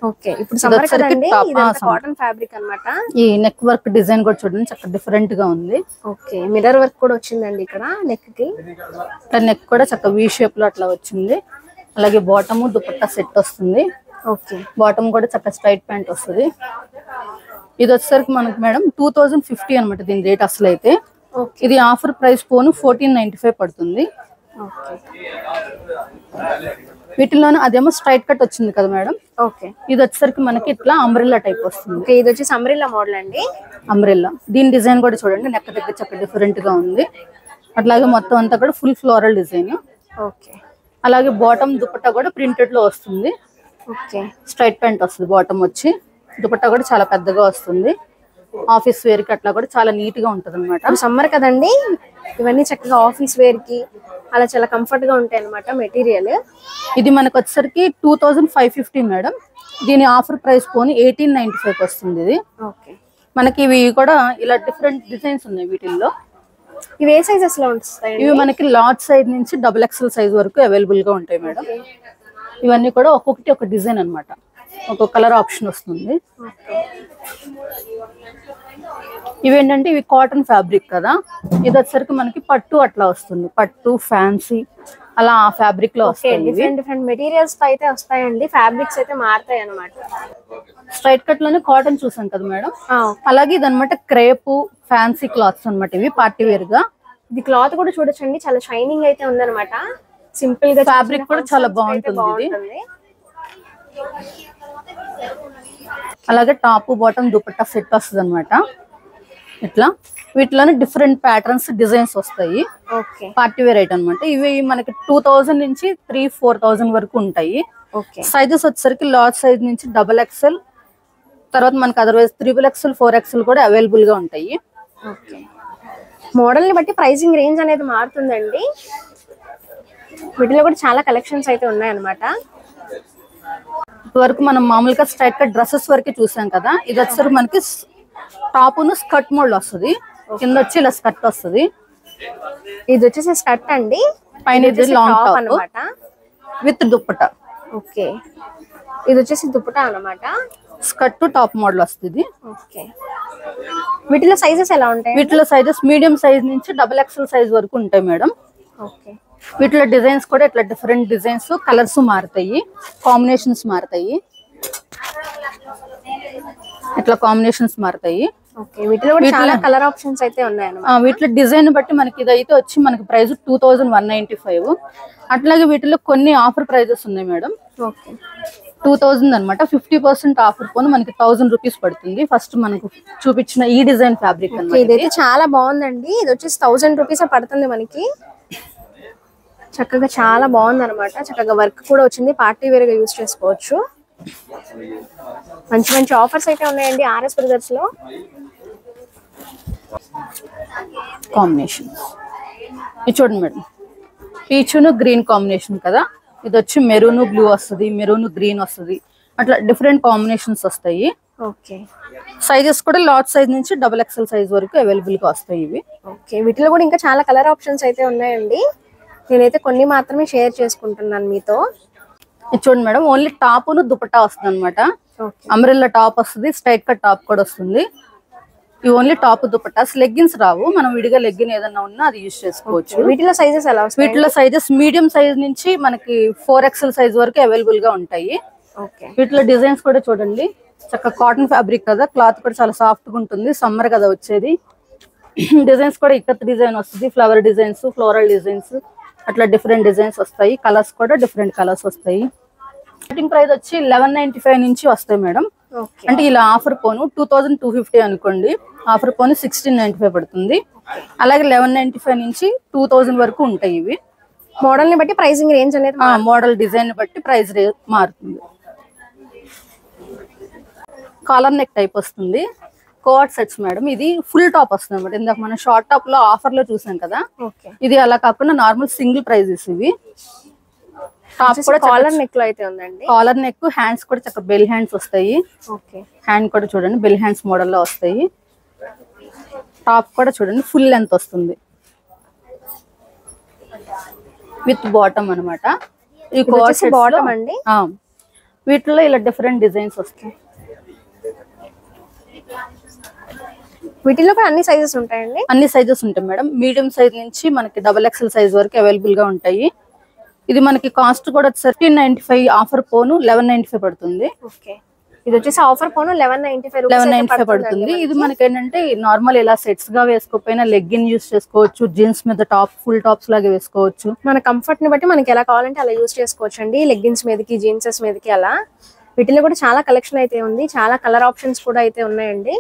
ఓకే, ఇప్పుడు సమ్మర్ కదండి, ఇదంతా కాటన్ ఫ్యాబ్రిక్ అన్నమాట. ఈ నెక్ వర్క్ డిజైన్ కూడా చూడండి చక్కగా డిఫరెంట్ గా ఉంది. ఓకే, మిర్రర్ వర్క్ కూడా వచ్చిందండి ఇక్కడ నెక్ కి. నెక్ కూడా చక్కగా వి షేప్ లో అట్లా వచ్చింది. అలాగే బాటమ్ దుపట్టా సెట్ వస్తుంది. ఓకే, బాటమ్ కూడా చక్కగా స్ట్రైట్ ప్యాంట్ వస్తుంది. ఇది వచ్చేసరికి మనకి మేడం 2050 అనమాట దీని రేట్ అసలు అయితే. ఇది ఆఫర్ ప్రైస్ పోను 1495 పడుతుంది. వీటిలోనే అదేమో స్ట్రైట్ కట్ వచ్చింది కదా మేడం. ఓకే, ఇది వచ్చేసరికి మనకి ఇట్లా అంబ్రెల్లా టైప్ వస్తుంది. ఇది వచ్చేసి అంబ్రెల్లా మోడల్ అండి. అంబ్రెల్లా దీని డిజైన్ కూడా చూడండి నెక్ దగ్గర చక్కగా డిఫరెంట్ గా ఉంది. అట్లాగే మొత్తం అంతా కూడా ఫుల్ ఫ్లోరల్ డిజైన్. ఓకే, అలాగే బాటమ్ దుపట్టా కూడా ప్రింటెడ్ లో వస్తుంది. ఓకే, స్ట్రైట్ ప్యాంట్ వస్తుంది. బాటమ్ వచ్చి దుపట్టా కూడా చాలా పెద్దగా వస్తుంది. ఆఫీస్ వేర్ కి అట్లా కూడా చాలా నీట్ గా ఉంటది అనమాట. సమ్మర్ కదండి, ఇవన్నీ చక్కగా ఆఫీస్ వేర్ కి అలా చాలా కంఫర్ట్ గా ఉంటాయి అనమాట మెటీరియల్. ఇది మనకు వచ్చేసరికి 2550 మేడం. దీని ఆఫర్ ప్రైస్ పోని 1895 వస్తుంది ఇది. ఓకే, మనకి ఇవి కూడా ఇలా డిఫరెంట్ డిజైన్స్ ఉన్నాయి వీటిల్లో. ఇవి ఏ సైజెస్ లో ఉంటాయి? ఇవి మనకి లార్జ్ సైజ్ నుంచి XXL సైజ్ వరకు అవైలబుల్ గా ఉంటాయి మేడం. ఇవన్నీ కూడా ఒక్కొక్కటి ఒక డిజైన్ అన్నమాట, ఒక్కొక్క కలర్ ఆప్షన్ వస్తుంది. ఇవేంటంటే ఇవి కాటన్ ఫ్యాబ్రిక్ కదా, ఇది వచ్చేసరికి మనకి పట్టు అట్లా వస్తుంది. పట్టు ఫ్యాన్సీ అలా ఆ ఫ్యాబ్రిక్ లో వస్తాయి. డిఫరెంట్ డిఫరెంట్ మెటీరియల్స్ తో అయితే వస్తాయండి, ఫ్యాబ్రిక్స్ అయితే మారుతాయి అన్నమాట. స్ట్రైట్ కట్ లోనే కాటన్ చూసాం కదా మేడం. అలాగే ఇది అనమాట క్రేప్ ఫ్యాన్సీ క్లాత్స్ అనమాట. ఇవి పార్టీ వేర్ గా. ఇది క్లాత్ కూడా చూడొచ్చండి, చాలా షైనింగ్ అయితే ఉందన్నమాట. సింపుల్ గా ఫ్యాబ్రిక్ కూడా చాలా బాగుంటుంది. అలాగే టాప్ బాటమ్ దుపట్టా సెట్ వస్తుంది అనమాట. ఇట్లా వీటిలోనే డిఫరెంట్ ప్యాటర్న్స్ డిజైన్స్ వస్తాయి. పార్టీ వేర్ ఐటమ్ అనమాట. ఇవి మనకి 2000 నుంచి 3000-4000 వరకు ఉంటాయి. సైజెస్ వచ్చేసరికి లార్జ్ సైజ్ నుంచి XXL, తర్వాత మనకి అదర్వైజ్ XXL 4XL కూడా అవైలబుల్ గా ఉంటాయి. మోడల్ ని బట్టి ప్రైసింగ్ రేంజ్ అనేది మారుతుందండి. వీటిలో కూడా చాలా కలెక్షన్స్ అయితే ఉన్నాయన్నమాట. వరకు మనం మామూలుగా స్ట్రైట్ కట్ డ్రెస్సెస్ వరకే చూసాం కదా. ఇది వచ్చేసరికి మనకి టాప్ స్కర్ట్ మోడల్ వస్తుంది. కింద వచ్చి ఇలా స్కర్ట్ వస్తుంది. ఇది వచ్చేసి స్కర్ట్ అండి, పైన ఇది లాంగ్ టాప్ అన్నమాట విత్ దుప్పట్టా. ఓకే, ఇది వచ్చేసి దుప్పట్టా అన్నమాట. స్కర్ట్ టాప్ మోడల్ వస్తుంది. ఓకే, వీటిలో సైజెస్ ఎలా ఉంటాయి? వీటిలో సైజెస్ మీడియం సైజ్ నుంచి XXL సైజ్ వరకు ఉంటాయి మేడం. ఓకే, వీటిలో డిజైన్స్ కూడా ఇట్లా డిఫరెంట్ డిజైన్స్, కలర్స్ మారుతాయి, కాంబినేషన్స్ మారుతాయి. ఇట్లా కాంబినేషన్స్ మారుతాయి. ఓకే, వీటిలో కూడా చాలా కలర్ ఆప్షన్స్ అయితే ఉన్నాయి అన్నమాట. వీటిలో డిజైన్ బట్టి మనకి ఇదైతే వచ్చి మనకి ప్రైస్ 2195. అట్లాగే వీటిలో కొన్ని ఆఫర్ ప్రైజెస్ ఉన్నాయి మేడం. ఓకే, 2000 అనమాట. 50% ఆఫర్ పోను మనకి 1000 రూపీస్ పడుతుంది. ఫస్ట్ మనకు చూపించిన ఈ డిజైన్ ఫ్యాబ్రిక్ అన్నమాట. ఇదైతే చాలా బాగుందండి. ఇది వచ్చేసి 1000 రూపీస్ పడుతుంది మనకి. చక్కగా చాలా బాగుంది అనమాట. చక్కగా వర్క్ కూడా వచ్చింది, పార్టీ వేర్ గా యూజ్ చేసుకోవచ్చు. మంచి మంచి ఆఫర్స్ అయితే ఉన్నాయండి ఆర్ఎస్ బ్రదర్స్ లో. కాంబినేషన్ ఇది చూడండి మేడం, పీచ్ గ్రీన్ కాంబినేషన్ కదా. ఇది వచ్చి మెరూన్ బ్లూ వస్తుంది, మెరూన్ గ్రీన్ వస్తుంది. అట్లా డిఫరెంట్ కాంబినేషన్స్ వస్తాయి. ఓకే, సైజెస్ కూడా లార్జ్ సైజ్ నుంచి XXL సైజ్ వరకు అవైలబుల్ గా వస్తాయి ఇవి. ఓకే, వీటిలో కూడా ఇంకా చాలా కలర్ ఆప్షన్స్ అయితే ఉన్నాయండి. నేనైతే కొన్ని మాత్రమే షేర్ చేసుకుంటున్నాను మీతో. ఇది చూడండి మేడం, ఓన్లీ టాప్ దుపట్టా వస్తుంది అనమాట. అంబ్రెల్లా టాప్ వస్తుంది, స్ట్రైట్ కట్ టాప్ కూడా వస్తుంది. ఇవి ఓన్లీ టాప్ దుపట్టాస్, లెగ్గిన్స్ రావు. మనం విడిగా లెగ్గిన్ ఏదన్నా ఉన్నా అది యూజ్ చేసుకోవచ్చు. వీటిలో సైజెస్ ఎలా వస్తాయి? వీటిలో సైజెస్ మీడియం సైజ్ నుంచి మనకి 4XL సైజ్ వరకు అవైలబుల్ గా ఉంటాయి. వీటిలో డిజైన్స్ కూడా చూడండి, చక్కగా కాటన్ ఫ్యాబ్రిక్ కదా, క్లాత్ కూడా చాలా సాఫ్ట్ గా ఉంటుంది. సమ్మర్ కదా వచ్చేది. డిజైన్స్ కూడా ఇక్కత్ డిజైన్ వస్తుంది, ఫ్లవర్ డిజైన్స్, ఫ్లోరల్ డిజైన్స్, అట్లా డిఫరెంట్ డిజైన్స్ వస్తాయి. కలర్స్ కూడా డిఫరెంట్ కలర్స్ వస్తాయి. స్టార్టింగ్ ప్రైస్ వచ్చి 1195 నుంచి వస్తాయి మేడం. అంటే ఇలా ఆఫర్ పోను 2250 అనుకోండి, ఆఫర్ పోను 1695 పడుతుంది. అలాగే 1195 నుంచి 2000 వరకు ఉంటాయి. ఇవి మోడల్ ని బట్టి ప్రైసింగ్ రేంజ్ అనేది, మోడల్ డిజైన్ బట్టి ప్రైస్ మారుతుంది. కాలర్ నెక్ టైప్ వస్తుంది, కోట్ సెట్స్ మేడం. ఇది ఫుల్ టాప్ వస్తుంది అనమాట. ఇందాక మనం షార్ట్ టాప్ లో ఆఫర్ లో చూసాం కదా, ఇది అలా కాకుండా నార్మల్ సింగిల్ ప్రైజెస్ ఇవి. టాప్ కూడా కాలర్ నెక్ లో అయితే ఉందండి. కాలర్ నెక్, హ్యాండ్స్ కూడా చక్కగా బెల్ హ్యాండ్స్ వస్తాయి. హ్యాండ్ కూడా చూడండి బెల్ హ్యాండ్స్ మోడల్ లో వస్తాయి. టాప్ కూడా చూడండి ఫుల్ లెంత్ వస్తుంది విత్ బాటమ్ అనమాట. ఈ కోట్ బాటమ్ అండి. వీటిలో ఇలా డిఫరెంట్ డిజైన్స్ వస్తాయి. వీటిలో కూడా అన్ని సైజెస్ ఉంటాయండి? అన్ని సైజెస్ ఉంటాయి మేడం. మీడియం సైజ్ నుంచి మనకి XXL సైజ్ వరకు అవైలబుల్ గా ఉంటాయి. ఇది మనకి కాస్ట్ కూడా 1395 ఆఫర్ పోను 1195 పడుతుంది. ఓకే, ఇది వచ్చేసి ఆఫర్ పోను 1195 పడుతుంది. ఇది మనకి ఏంటంటే నార్మల్ ఇలా సెట్స్ గా వేసుకోకపోయినా లెగ్గిన్ యూస్ చేసుకోవచ్చు, జీన్స్ మీద టాప్ ఫుల్ టాప్స్ లాగా వేసుకోవచ్చు. మన కంఫర్ట్ ని బట్టి మనకి ఎలా కావాలంటే అలా యూస్ చేసుకోవచ్చు అండి. లెగ్గిన్స్ మీదకి జీన్సెస్ మీదకి అలా. వీటిలో కూడా చాలా కలెక్షన్ అయితే ఉంది, చాలా కలర్ ఆప్షన్స్ కూడా అయితే ఉన్నాయండి.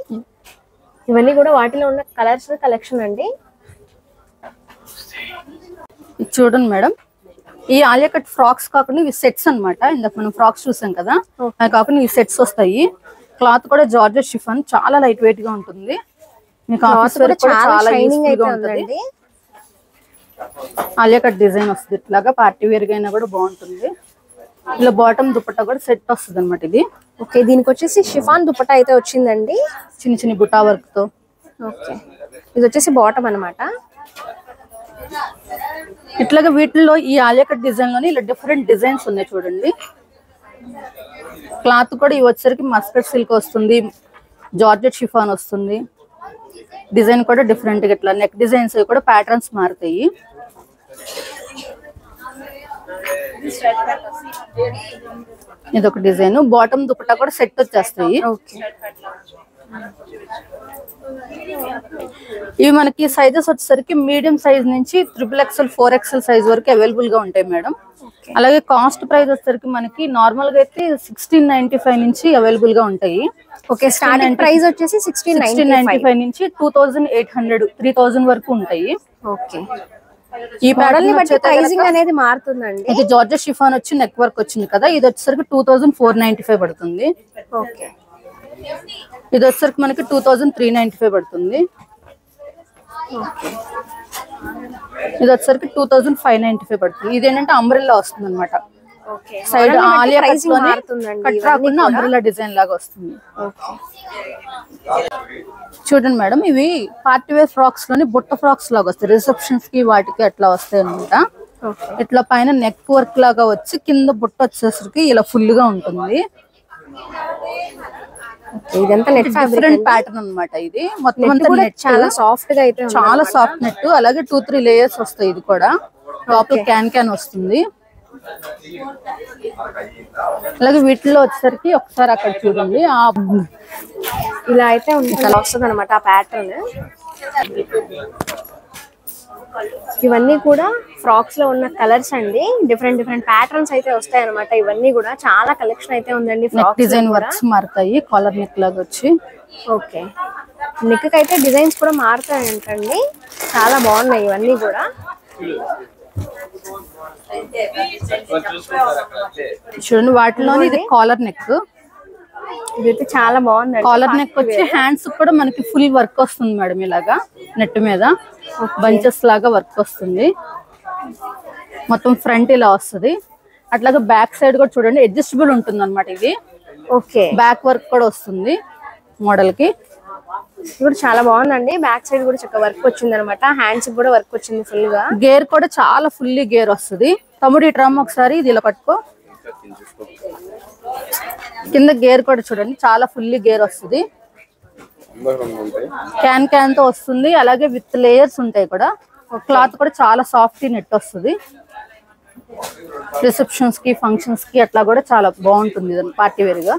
ఇవన్నీ కూడా వాటిలో ఉన్న కలర్స్ కలెక్షన్ అండి. చూడండి మేడం, ఈ ఆలియా కట్ ఫ్రాక్స్ కాకుండా ఇవి సెట్స్ అన్నమాట. ఇందాక మనం ఫ్రాక్స్ చూసాం కదా, అవి కాకుండా ఈ సెట్స్ వస్తాయి. క్లాత్ కూడా జార్జెట్ షిఫాన్, చాలా లైట్ వెయిట్ గా ఉంటుంది. మీకు ఆఫీస్ వేర్ కూడా చాలా యూస్ఫుల్ గా ఉంటుంది. ఆలియా కట్ డిజైన్ వస్తుంది ఇట్లాగా, పార్టీ వేర్ గా అయినా కూడా బాగుంటుంది. ఇలా బాటమ్ దుపట్టా కూడా సెట్ వస్తుంది అనమాట ఇది. ఓకే, దీనికి వచ్చేసి షిఫాన్ దుపట్టా అయితే వచ్చిందండి, చిన్న చిన్న బుటా వర్క్ తో. ఓకే, ఇది వచ్చేసి బాటమ్ అన్నమాట. ఇట్లాగా వీటిల్లో ఈ ఆలియా కట్ డిజైన్ లోని ఇలా డిఫరెంట్ డిజైన్స్ ఉన్నాయి చూడండి. క్లాత్ కూడా ఇవి వచ్చేసరికి మస్టర్డ్ సిల్క్ వస్తుంది, జార్జెట్ షిఫాన్ వస్తుంది. డిజైన్ కూడా డిఫరెంట్ గా ఇట్లా నెక్ డిజైన్స్ కూడా ప్యాటర్న్స్ మారుతాయి. ఇదొక డిజైన్, బాటమ్ దుపట్టా కూడా సెట్ వచ్చేస్తాయి. ఇవి మనకి సైజెస్ వచ్చేసరికి మీడియం సైజ్ నుంచి XXL 4XL సైజ్ వరకు అవైలబుల్ గా ఉంటాయి మేడం. అలాగే కాస్ట్ ప్రైస్ వచ్చేసరికి మనకి నార్మల్ గా అయితే 1695 నుంచి అవైలబుల్ గా ఉంటాయి. ఓకే, స్టార్టింగ్ ప్రైస్ వచ్చేసి 1695 నుంచి 2800 3000 వరకు ఉంటాయి. ఓకే, ఈ ప్యాటర్న్ ని బట్టి ప్రైసింగ్ అనేది మారుతుందండి. ఇది జార్జెట్ షిఫాన్ వచ్చి నెక్ వర్క్ వచ్చింది కదా, ఇది వచ్చేసరికి 2495 పడుతుంది. ఓకే, ఇది వచ్చేసరికి మనకి 2395 పడుతుంది. ఇది వచ్చేసరికి 2595 పడుతుంది. ఇదేంటంటే అంబ్రెల్లా వస్తుంది అనమాట. సైడ్ ఆలియా కట్ రాకుండా అంబ్రెల్లా డిజైన్ లాగా వస్తుంది. చూడండి మేడం, ఇవి పార్టీ వేర్ ఫ్రాక్స్ లోని బుట్ట ఫ్రాక్స్ లాగా వస్తాయి. రిసెప్షన్స్ కి వాటికి అట్లా వస్తాయి అనమాట. ఇట్లా పైన నెక్ వర్క్ లాగా వచ్చి కింద బుట్ట వచ్చేసరికి ఇలా ఫుల్ గా ఉంటుంది. ఇదంతా నెట్ డిఫరెంట్ ప్యాటర్న్ అన్నమాట. ఇది మొత్తం అంతా నెట్ చాలా సాఫ్ట్ గా అయితే చాలా సాఫ్ట్ నెట్. అలాగే 2-3 లేయర్స్ వస్తాయి. ఇది కూడా టాప్ క్యాన్ వస్తుంది. అలాగే వీటిలో వచ్చేసరికి ఒకసారి అక్కడ చూడండి, ఇలా అయితే వస్తుంది అనమాట ఆ ప్యాటర్న్. ఇవన్నీ కూడా ఫ్రాక్స్ లో ఉన్న కలర్స్ అండి. డిఫరెంట్ ప్యాటర్న్స్ అయితే వస్తాయి అనమాట. ఇవన్నీ కూడా చాలా కలెక్షన్ అయితే ఉందండి. ఫ్రాక్ డిజైన్ వర్క్స్ మారుతాయి, కాలర్ నెక్ లాగా వచ్చి. ఓకే, నెక్ కి అయితే డిజైన్స్ కూడా మారుతాయి అంటండి. చాలా బాగున్నాయి ఇవన్నీ కూడా. చూడండి, వాటిలోని ఇది కాలర్ నెక్. ఇదైతే చాలా బాగుంది. కాలర్ నెక్ వచ్చి హ్యాండ్స్ కూడా మనకి ఫుల్ వర్క్ వస్తుంది మేడం. ఇలాగా నెట్ మీద బంచెస్ లాగా వర్క్ వస్తుంది. మొత్తం ఫ్రంట్ ఇలా వస్తుంది. అట్లాగే బ్యాక్ సైడ్ కూడా చూడండి, అడ్జస్టబుల్ ఉంటుంది అనమాట ఇది. ఓకే, బ్యాక్ వర్క్ కూడా వస్తుంది మోడల్ కి. ఇది కూడా చాలా బాగుందండి. బ్యాక్ సైడ్ కూడా చక్కగా వర్క్ వచ్చింది అనమాట. హ్యాండ్స్ కూడా వర్క్ వచ్చింది ఫుల్ గా. గేర్ కూడా చాలా ఫుల్లీ గేర్ వస్తుంది. తమ్ముడు డ్రమ్ ఒకసారి ఇది ఇలా పట్టుకో. కింద గేర్ కూడా చూడండి, చాలా ఫుల్లీ గేర్ వస్తుంది. క్యాన్ తో వస్తుంది. అలాగే విత్ లేయర్స్ ఉంటాయి కూడా. క్లాత్ కూడా చాలా సాఫ్ట్ నెట్ వస్తుంది. రిసెప్షన్స్ కి ఫంక్షన్స్ కి అట్లా కూడా చాలా బాగుంటుంది పార్టీ వేర్ గా.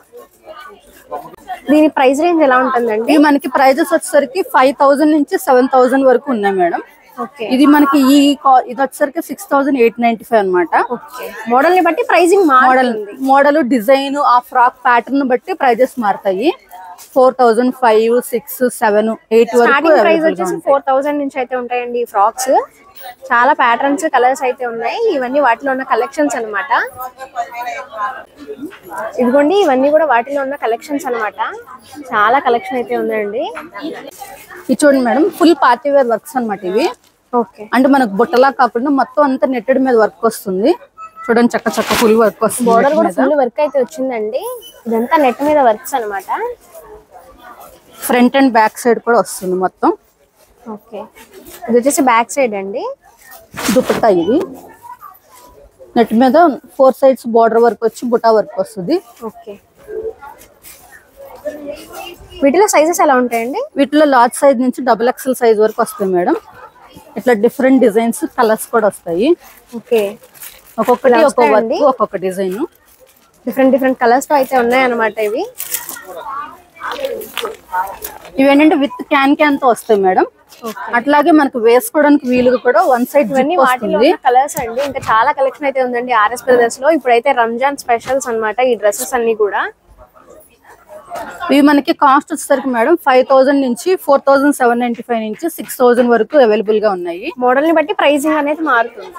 దీని ప్రైస్ రేంజ్ ఎలా ఉంటుందండి? మనకి ప్రైజెస్ వచ్చేసరికి 5000 నుంచి 7000 వరకు ఉన్నాయి మేడం. ఇది మనకి ఇది వచ్చేసరికి 6895 అనమాట. మోడల్ ని బట్టి ప్రైసింగ్ మోడల్ డిజైన్ ఆ ఫ్రాక్ ప్యాటర్న్ బట్టి ప్రైజెస్ మారుతాయి. 4000, 5, 6, 7, 8 వరకు ప్రైస్ వచ్చేసి 4000 నుంచి అయితే ఉంటాయండి. ఈ ఫ్రాక్స్ చాలా ప్యాటర్న్స్ కలర్స్ అయితే ఉన్నాయి. ఇవన్నీ వాటిలో ఉన్న కలెక్షన్స్ అన్నమాట. ఇదిగోండి, ఇవన్నీ కూడా వాటిలో ఉన్న కలెక్షన్స్ అన్నమాట. చాలా కలెక్షన్ అయితే ఉందండి. ఇది చూడండి madam, full party wear works అన్నమాట ఇవి. ఓకే, అంటే మనకు బుట్టలా కాకుండా మొత్తం అంతా నెట్టెడ్ మీద వర్క్ వస్తుంది. చూడండి, చక్క ఫుల్ వర్క్ వస్తుంది. బోర్డర్ కూడా ఫుల్ వర్క్ అయితే వచ్చిందండి. ఇదంతా నెట్ మీద వర్క్స్ అన్నమాట. ఫ్రంట్ అండ్ బ్యాక్ సైడ్ కూడా వస్తుంది మొత్తం. ఓకే, ఇది వచ్చేసి బ్యాక్ సైడ్ అండి. దుపట్టా ఇది నెట్ మీద 4 సైడ్స్ బార్డర్ వర్క్ వచ్చి బుటా వర్క్ వస్తుంది. ఓకే, వీటిలో సైజెస్ ఎలా ఉంటాయండి? వీటిలో లార్జ్ సైజ్ నుంచి XXL సైజ్ వరకు వస్తాయి మేడం. ఇట్లా డిఫరెంట్ డిజైన్స్ కలర్స్ కూడా వస్తాయి. ఓకే, ఒక్కొక్కటి ఒక్కొక్క డిజైన్, డిఫరెంట్ కలర్స్ తో అయితే ఉన్నాయన్నమాట. ఇవేంటంటే విత్ క్యాన్ తో వస్తాయి మేడం. అట్లాగే మనకు వేసుకోవడానికి వీలుగా కూడా వన్ సైడ్ వస్తుంది. కలర్స్ అండి, ఇంకా చాలా కలెక్షన్ అయితే ఉందండి ఆర్ఎస్ బ్రదర్స్ లో. ఇప్పుడైతే రంజాన్ స్పెషల్స్ అన్నమాట ఈ డ్రెస్సెస్ అన్ని కూడా. ఇవి మనకి కాస్ట్ వచ్చేసరికి మేడం 5000 నుంచి 4795 నుంచి 6000 వరకు అవైలబుల్ గా ఉన్నాయి. మోడల్ ని బట్టి ప్రైసింగ్ అనేది మారుతుంది.